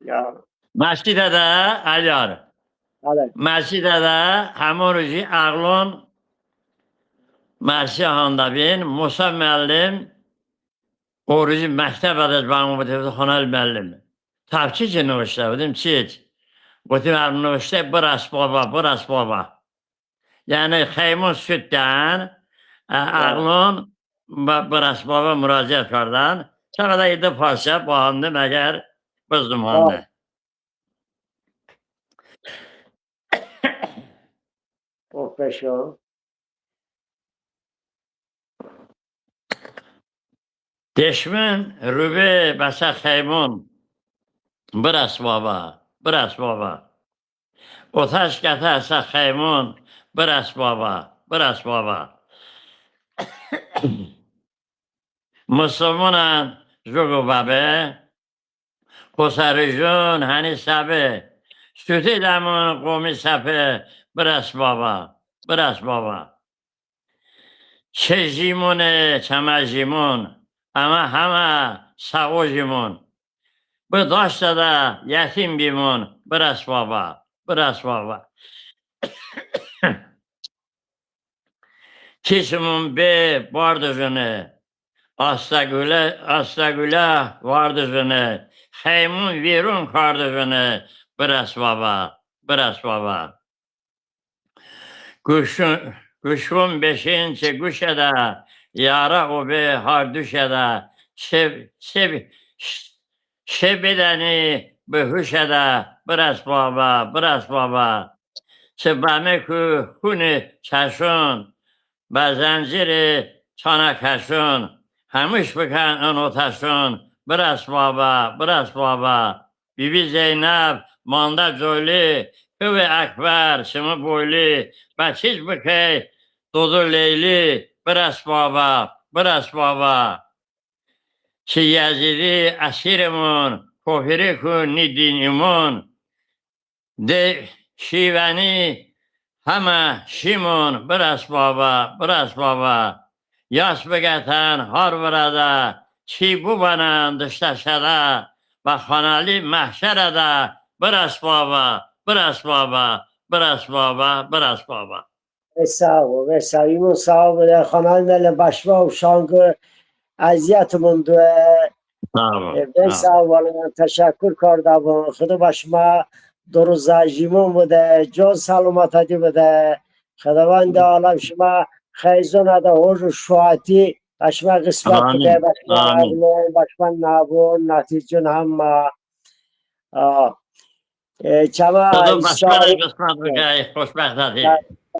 یا مسجد ده علیار بله مسجد ده همون روزی اغلون مرسی هانده بین موسا معلم o روزی مکتب ازش برمون بوده خانه معلم تفچی چه نوشته بودیم چیچ گفتیم نوشته برس بابا برس بابا یعنی خیمون sütten اغلون برس بابا müracaat کردن چقدر ایده پارچه باهنده مگر بزدم هانده پروفسور دشمن روبه بسا خیمون برس بابا اتش کته اصا خیمون برس بابا مسلمانان جوگو بابه خسرجون هنی سبه سوتی دمون قومی سپه برس بابا چه جیمونه چمه جیمون اما همه سقو جیمون به داشت ده یتیم بیمون برس بابا چیشمون به باردجونه Astagüle vardığını, xeymun virun kardığını, bıras baba. Kuşun beşinci kuşada, yara o be har düşede, şebedeni behuşada, bıras baba. Sebame ku huni çaşun, bazanciri çana kaşun, همیش بکن اونو تشون برس بابا بیبی زینب مانده جولی هوی اکبر شما بولی بچیز بکی دودو لیلی برس بابا چه یزیدی اسیرمون کفری کن نیدینیمون ده شیوانی همه شیمون برس بابا یاس بگتن هار برده چی بو بنن دشته شده و خانالی محشره ده برس بابا Sağ ol. İmun sağ ol. Kanalına başma uşağı aziyetmun ben sağ olun. Teşekkür kardam. Xuda başma دروزاجیمون بوده جان سلامت هدی بوده خداوند عالم شما خیزون هده هوش و شواتی بشما قسمت بده بشما اغلون بشما نابون نتیجون هم چما بشما قسمت بده خوشبخت هدی